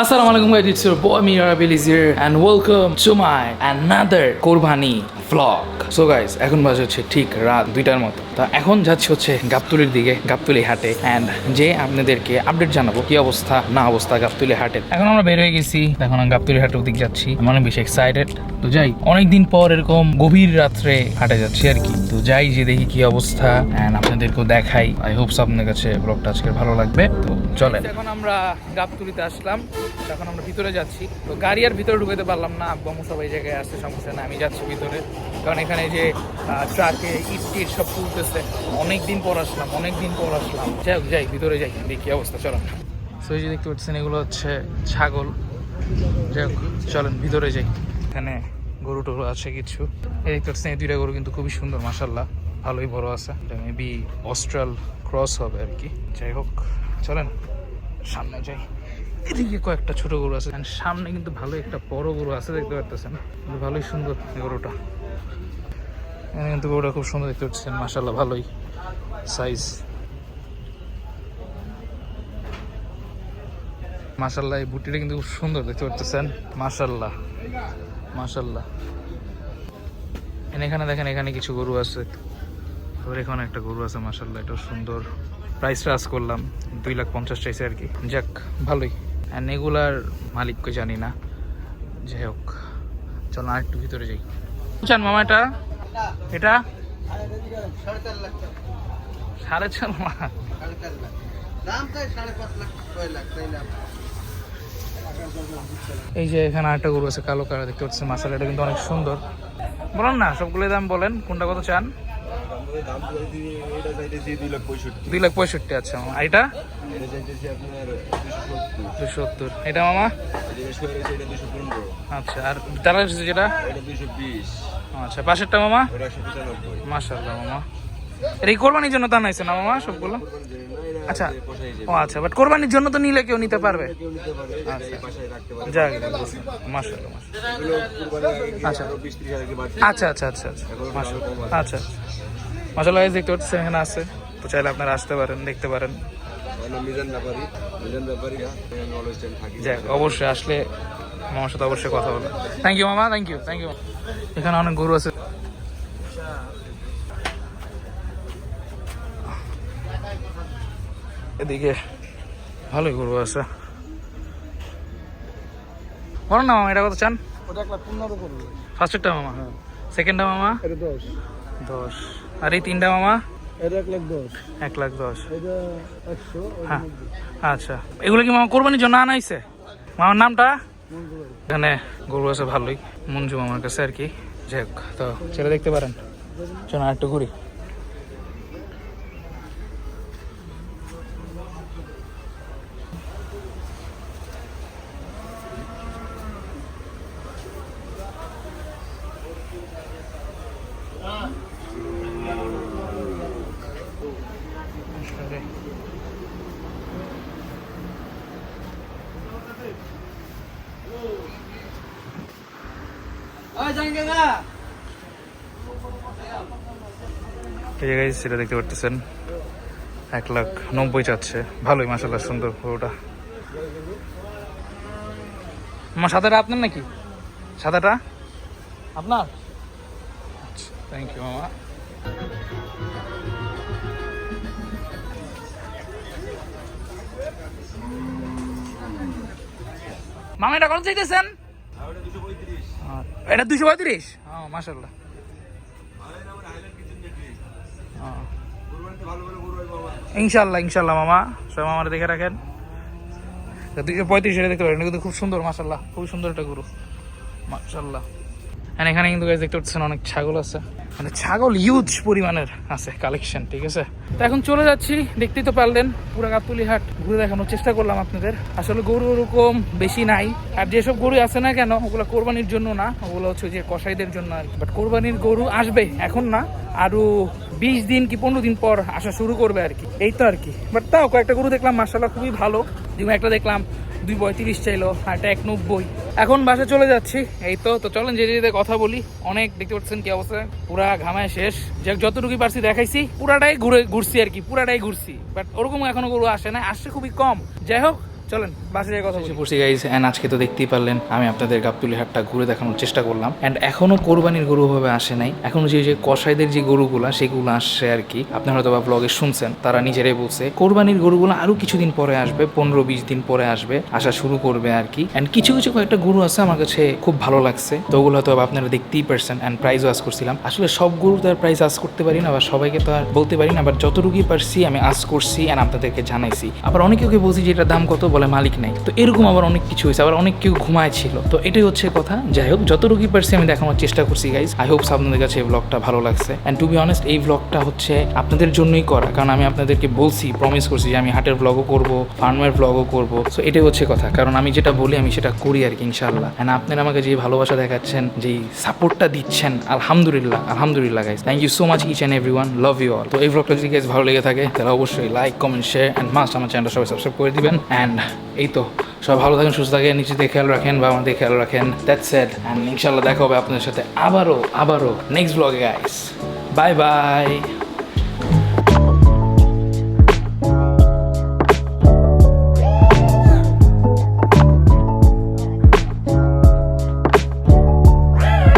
Assalamu alaikum guys, it's your boy Mira Billy's here and welcome to my another কোরবানি vlog. So guys, এখন বাজে হচ্ছে ঠিক রাত 2টার মতো। তা এখন যাচ্ছি হচ্ছে গাবতলীর দিকে, গাবতলী হাটে and যে আপনাদেরকে আপডেট জানাবো কি অবস্থা না অবস্থা গাবতলী হাটের। এখন আমরা বের হয়ে গেছি, এখন আমি গাবতলী হাটের দিকে যাচ্ছি। আমি অনেক বেশি এক্সাইটেড। তো যাই, অনেকদিন পর এরকম গভীর রাত্রে হাটে যাচ্ছি আর কি। তো যাই যে দেখি কি অবস্থা and আপনাদেরকেও দেখাই। আই হোপস আপনাদের কাছে ব্লগটা আজকে ভালো লাগবে। তো চলেন। এখন আমরা গাবতলীতে আসলাম, এখন আমরা ভিতরে যাচ্ছি। তো গাড়ি আর ভিতরে ঢুকাতে পারলাম না, আব্বু আম্মু সবাই জায়গায় আসছে, সমস্যা না, আমি যাচ্ছি ভিতরে। কারণ এখানে যে ট্রাকে ইট সব তুলতেছে, অনেকদিন পর আসলাম। যাই ভিতরে যাই, দেখি অবস্থা। চলেন। সো এই যে দেখতে পাচ্ছেন, এগুলো হচ্ছে ছাগল। যাই হোক, চলেন ভিতরে যাই। এখানে গরু টরু আছে কিছু। এই দেখতে পাচ্ছেন, এই দুইটা গরু কিন্তু খুবই সুন্দর, মাশাআল্লাহ, ভালোই বড় আছে। এটা মেবি অস্ট্রাল ক্রস হবে আর কি। যাই হোক, চলেন সামনে যাই। এদিকে কয়েকটা ছোট গরু আছে, সামনে কিন্তু ভালো একটা বড় গরু আছে, দেখতে পারতেছেন, ভালোই সুন্দর গরুটা। এখানে কিন্তু গরুটা খুব সুন্দর দেখতে পাচ্ছেন, মাশাআল্লাহ, ভালোই সাইজ। মাশাআল্লাহ, এই বুটিটা কিন্তু খুব সুন্দর দেখতে পারতেছেন, মাশাআল্লাহ মাশাআল্লাহ। এখানে দেখেন, এখানে কিছু গরু আছে, তোর এখানে একটা গরু আছে, মাশাআল্লাহ, এটাও সুন্দর। প্রাইসটা আজ করলাম 2,50,000 চাইছে আর কি। যাক, ভালোই। অ্যান্ড এগুলার মালিককে জানি না। যাই হোক, চলো আর একটু ভিতরে যাই। চান মামা এটা 4.5 লাখ। এই যে এখানে আরেকটা গরু আছে, কালো কালার দেখতে পাচ্ছেন, মাশাআল্লাহ, এটা কিন্তু অনেক সুন্দর। বলেন না, সবগুলোর দাম বলেন, কোনটা কত চান? 2,65,000। আচ্ছা, এটা 270। এটা মামা? আচ্ছা, আর তারা যেটা? আচ্ছা, পাশেরটা মামা? মাশাআল্লাহ মামা, এটা কোরবানির জন্য তা নাইছে না মামা সবগুলো? আচ্ছা, ও আচ্ছা, বাট কোরবানির জন্য তো নিলে কেউ নিতে পারবে। যাক, মাশাআল্লাহ। আচ্ছা আচ্ছা আচ্ছা আচ্ছা আচ্ছা, মাশাআল্লাহ। আচ্ছা মাশাআল্লাহ, দেখতে পাচ্ছেন এখানে আছে, তো চাইলে আপনারা আসতে পারেন, দেখতে পারেন। যাক, অবশ্যই আসলে মামার সাথে অবশ্যই কথা বলবেন। থ্যাংক ইউ মামা, থ্যাংক ইউ। এখানে অনেক গরু আছে। এদিকে ভালোই গরু আছে। বলো না মামা, এটা কত চান? ফার্স্টেরটা মামা? সেকেন্ডটা মামা? 10। আর এই তিনটা মামা? 1,10,000। হ্যাঁ, আচ্ছা, এগুলো কি মামা কোরবানির জন্য আনাইছে? মামার নামটা? এখানে গরু আছে ভালোই, মঞ্জু মামার কাছে আর কি। যাই হোক, তো ছেলে দেখতে পারেন। চলো আর একটু ঘুরি। এই জায়গায় সেটা দেখতে পারতেছেন, 1,90,000 চাচ্ছে। ভালোই, মাশাআল্লাহ, সুন্দর গরুটা। আমার সাদাটা আপনার নাকি? সাদাটা আপনার? আচ্ছা, থ্যাংক ইউ মামা। মামা এটা কত চাইতেছেন? এটা 235। মাশাআল্লাহ। ইনশাল্লাহ মামা, সব আমার দেখে রাখেন। 235 এটা দেখতে পারেন, কিন্তু খুব সুন্দর, মাশাআল্লাহ, খুবই সুন্দর একটা গরু, মাশাআল্লাহ। এখানে কিন্তু দেখতে পাচ্ছেন অনেক ছাগল আছে, মানে ছাগল হিউজ পরিমাণের আছে কালেকশন, ঠিক আছে। তো এখন চলে যাচ্ছি, দেখতেই তো পারলেন, পুরো গাবতলী হাট ঘুরে দেখানোর চেষ্টা করলাম আপনাদের। আসলে গরু ওরকম বেশি নাই, আর যেসব গরু আছে না কেন, ওগুলো কোরবানির জন্য না, ওগুলো হচ্ছে যে কসাইদের জন্য আর কি। বাট কোরবানির গরু আসবে এখন না, আরো 20 দিন কি 15 দিন পর আসা শুরু করবে আর কি, এই তো আর কি। বাট তাও কয়েকটা গরু দেখলাম, মাশাআল্লাহ, খুবই ভালো। যেমন একটা দেখলাম 235 চাইলো, আর একটা 190। এখন বাসা চলে যাচ্ছি, এই তো। চলেন যেতে কথা বলি। অনেক দেখতে পাচ্ছেন কি অবস্থা, পুরা ঘামায় শেষ। যতটুকু পারছি দেখাইছি, পুরাটাই ঘুরছি আর কি, পুরাটাই ঘুরছি। বাট ওরকম এখনো গরু আসে না, আসছে খুবই কম। যাই হোক, চলেন বাসে যাই কথা বলছি গাইস। অ্যান্ড আজকে তো দেখতেই পারলেন আমি আপনাদের গাবতলী হাটটা ঘুরে দেখানোর চেষ্টা করলাম। অ্যান্ড এখনো কোরবানির গরু ভাবে আসে নাই, এখনো যে কসাইদের যে গরুগুলা সেগুলো আসছে আর কি। আপনারা হয়তো বা ব্লগে শুনছেন, তারা নিজেরাই বলছে কোরবানির গরুগুলো আরো কিছুদিন পরে আসবে, 15-20 দিন পরে আসবে, আসা শুরু করবে আর কি। অ্যান্ড কিছু কিছু কয়েকটা গরু আছে আমার কাছে খুব ভালো লাগছে, তো ওগুলো হয়তো আপনারা দেখতেই পারছেন। অ্যান্ড প্রাইসও আজ করছিলাম, আসলে সব গরু তো আর প্রাইস আজ করতে পারি না বা সবাইকে তো আর বলতে পারি না, বাট যতটুকুই পারছি আমি আজ করছি অ্যান্ড আপনাদেরকে জানাইছি। আবার অনেকে বলছি যে এটার দাম কত, বলে মালিক নাই। তো এরকম আবার অনেক কিছু হয়েছে, আবার অনেক কেউ ঘুমায় ছিল। তো এটাই হচ্ছে কথা। যাই হোক, যতটুকুই পারছি আমি দেখানোর চেষ্টা করছি গাইজ। আই হোপ আপনাদের কাছে এই ব্লগটা ভালো লাগছে। অ্যান্ড টু বি অনেস্ট, এই ব্লগটা হচ্ছে আপনাদের জন্যই করা, কারণ আমি আপনাদেরকে বলছি, প্রমিস করছি যে আমি হাটের ব্লগও করবো, ফার্মের ব্লগও করবো। সো এটাই হচ্ছে কথা, কারণ আমি যেটা বলি আমি সেটা করি আর কি, ইনশাল্লাহ। অ্যান্ড আপনারা আমাকে যে ভালোবাসা দেখাচ্ছেন, যেই সাপোর্টটা দিচ্ছেন, আলহামদুলিল্লাহ আলহামদুলিল্লাহ guys, thank you so much each and everyone, love you all. তো এই ব্লগটা যদি গাইজ ভালো লেগে থাকে তাহলে অবশ্যই like, comment, share and must আমার চ্যানেলটা সবাই সাবস্ক্রাইব করে দিবেন। অ্যান্ড এই তো, সব ভালো থাকেন, সুস্থ থাকেন, নিচে খেয়াল রাখেন বা আমাদের খেয়াল রাখেন। That's it. অ্যান্ড ইনশাল্লাহ দেখা হবে আপনাদের সাথে আবারও নেক্সট ব্লগে গাইস। Bye bye.